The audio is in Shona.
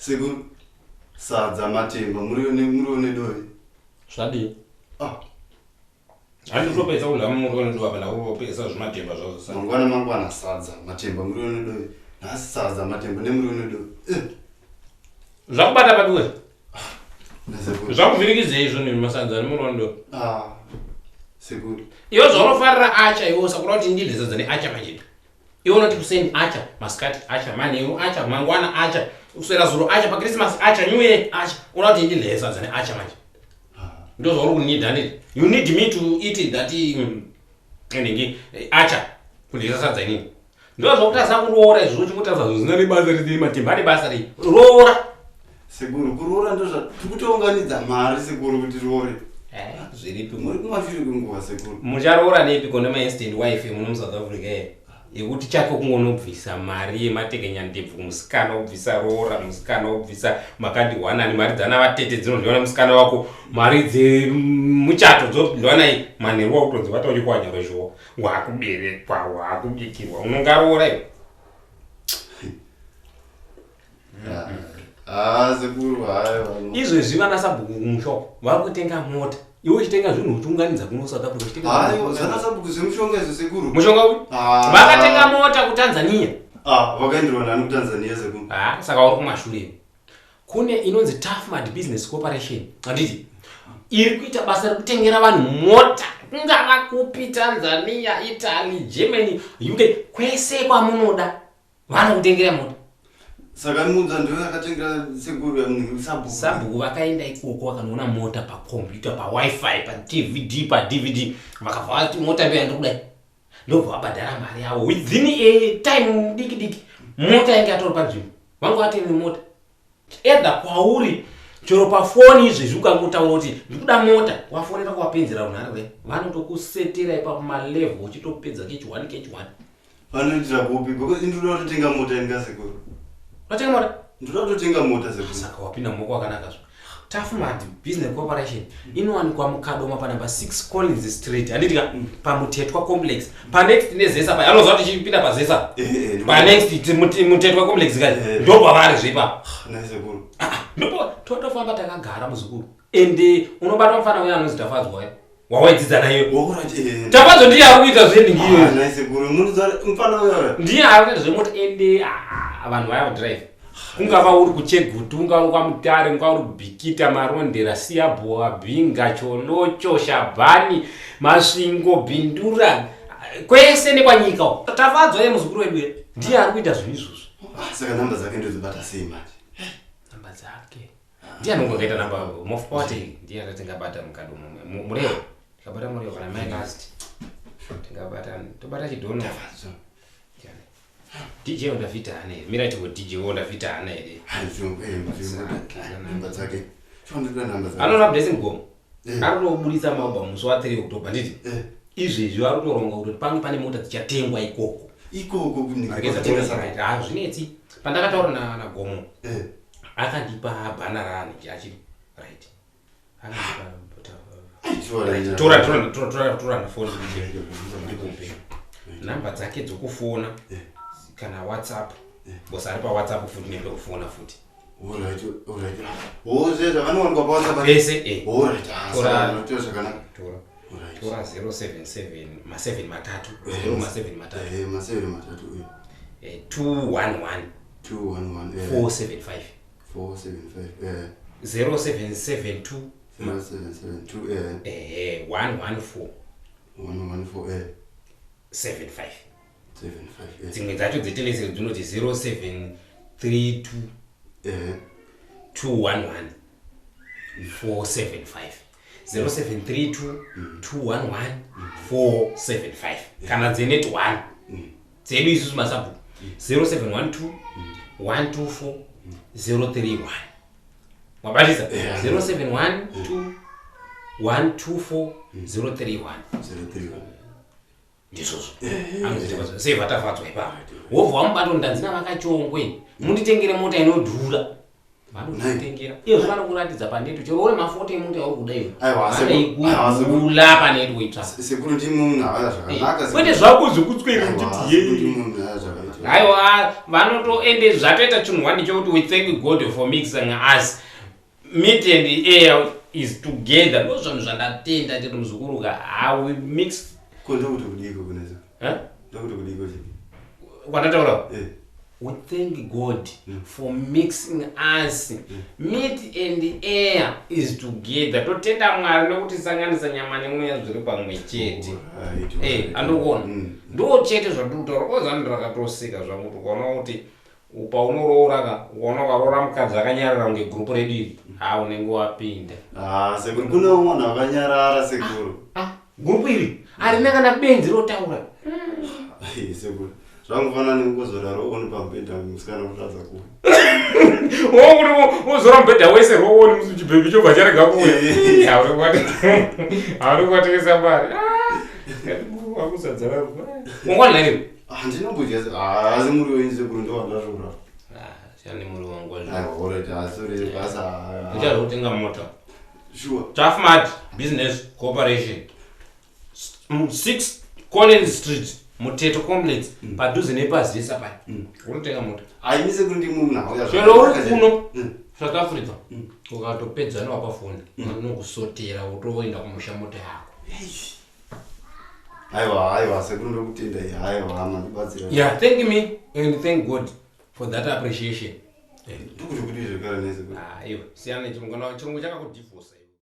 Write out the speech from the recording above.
Sekuru Sadza Matemba muri Unedovi. Zvadi. Handi topedza kudla muri Unedovi apana kupedza zvimatemba zvazvo. Mangwana Sadza Matemba muri Unedovi. Nasi Sadza Matemba nemuri Unedovi. Zvakubata paduwe. Zvakuvhirikidza izvo nemasadza nemuri Unedovi. Sekuru. Iwo zvaunofarira acha iwo sakura kuti ndidhezadza neacha manje. Iwo unoti kuseni acha, masikati acha, manheru acha, mangwana acha, kuswera zuro acha, paKrismasi acha, New Year acha. Unoda kuti ndidhezadza neacha manje. Ndo zvauri kunida nditi. You need me to eat that acha. Kundisa sadza inini. Ndo zvakuti asakuroora izvo chimutaza zvozina nebasa riti Matemba nebasa rei. Roora. Sekuru kuroora ndo zvatokutounganidza mari sekuru kuti roore. Zviripi muri kumafiri kwenguva sekuru. Mucharoora nepi kone ma-instant wife muno South Africa yekuti chako kungonobvisa mari yematekenya ndebvu musikana obvisa roora musikana obvisa makadi 1 ani mari dzana vatete dzinodliwa musikana wako mari dzemuchato dzodliwa naye manheru wakutonzi vatauri kwanyaro zvo wakuberekwa wakubikirwa unongaroora iwe. Sekuru hayo. Izvezvi vana sabhuku kumushopo vari kutenga mota. Iwe uchitenga zvinhu uchiunganidza kuno South Africa uchitenga. Hayo zvana sabhuku zvemushonga izvo sekuru. Mushonga uyu? Vakatenga mota kuTanzania. Vakaenderwa nani kuTanzania sekuru. Saka uri kumashure. Kune inonzi Tough Mud Business Corporation. Handiti. Iri kuita basa rekutengera vanhu mota. Kungava kupi Tanzania, Italy, Germany, UK, kwese kwamunoda. Vanokutengera mota. Saka munza ndo yakatengera sekuru sabhuku vakaenda ikoko vakanoona mota pakombiyuta pawifi pa DVD vakabva vati mota ndo yandiri kudai ndobva vabhadhara mari yavo within a time diki mota yange yatori panzvimbo vangu vatenge mota edha kwauri chero pafoni izvezvi ukangotaura kuti ndikuda mota wafonera kuwapenzera runhare kudai vanotokusetera ipapo malevel uchitopedza kech1 vanoitira kupi because ndinoda kutotenga mota yanga sekuru. Watenga mota? Ndoda kutotenga mota sekuru. Saka wapinda moko wakanaka zvo. Tough Mud Business Corporation inowanikwa mukadoma pa number 6 Collins Street. Anditika pamutetwa complex. Pa next nezesa pa anozwa kuti chipinda pa zesa. Pa next mutetwa complex kai. Ndo pavari zvipa. Nice sekuru. Ndipo totofamba takagara muzukuru. Ende unobata mfana uya anozi Tafadzwa. Wawaidzidza naye. Tafadzwa ndiye ari kuita zvendingiyo. Nice sekuru. Munozwa mfana uya. Ndiye ari kuita zvemoti ende vanhu vaya drive. Kungava uri kuChegutu, ungava kwaMutare, ungava uri kubhikita marondera siyabhoa bhinga cholocho shabhani masvingo bhindura kwese nekwanyika Tafadzwa ye muzukuru wedu ndiye ari kuita zvinhu izvozvo. Saka namba dzake ndozibata sei manje? Namba dzake ndiye anongoita namba mofpoti ndiye atingabata mukado mureo tikabata mureo kana mai last tobata chidhono DJ undafita ane mira chiko DJ undafita ane ere namba dzake chondira namba dzake anona blessing go arotobudisa album musi wa 3 October nditi izvezvi arotoronga kuti pange pane mota dzichatengwa ikoko kunigeza zvinetsi pandakataura na Gomo akandipa bhana rani achiri right tora na phone ndikupe namba dzake dzokufona kana WhatsApp bosi ari pa WhatsApp futi nepekufona futi. Alright. Zvezva vanowanikwa pa WhatsApp ese alright. Tora 077 ma7 matatu 0 ma7 matatu ma7 matatu 211 475 0772 114 75 dzimwe dzacho dzetelese dzinoti 0732 211 475 0732 211 475 kana dzeneti 1 dzedu isusu masabhuku 0712 124 031 wabatisa 0712 124 031 ndizvozvo anozita sei vatafadzwa ipapo wobva wamubato ndanzina vakachongwe munditengere mota inodhura vanotengera izvo vanokuratidza panetu chero uri mafota emuntu yauri kuda iwe vanoigula panetu weitsvaka sekuru ndi munhu havaya zvakanaka kwete zvako zvekutswera kuti munhu havaya zvakaita Aiwa vanotoende zvatoita chinhu wani chokuti we thank God for mixing us. Meat and the air is together. Ndo zvanhu zvandatenda tiri muzukuru we mix. Konde kuti kudiko kuneza. Ndokuti kudiko chini. Kwandataura? We thank God for mixing us. Meat and the air is together. Totenda Mwari nokuti sanganisa nyama nemweya zviri pamwe chete. Andokona. Ndo chete zvandutaura. Kozani rakatosika zvamuti kuona kuti paunorora uona ukarora mukadzi akanyarara kunge gurupu redu iri unenge wapinda. Sekuru kuna mwana akanyarara sekuru. Gurupu iri arina kana benzi rotaura. Sekuru zvangofana nekuzora rooni pambedha musikana kutadza kuwe. Wokuti uzora mubhedha wese rooni muchibhebhi chobva charega kuwe. Hauri kwatekesa mari. Wakuzadzara ruva. Wangwana nariwo? Handinobudya asi muri wenyu sekuru ndowandazvura. Siani muri wangu wazvo. Alright, sorry basa. Ndichazotenga mota. Sure. Tafmart Business Corporation. 6 Collins Street. Muteto complex padhuze nepazisa paya unotenga mota ainise kuti munhu chero uri kuno South Africa ukatopedza newapafoni unokusotera utoenda kumusha mota yako. Aiwa sekuru ndokutenda aiwa amandibatsira. Yeah, thank me and thank God for that appreciation. Ndikuti kuti zvekare nese. Aiwa siyana chirungu chakakudivorce.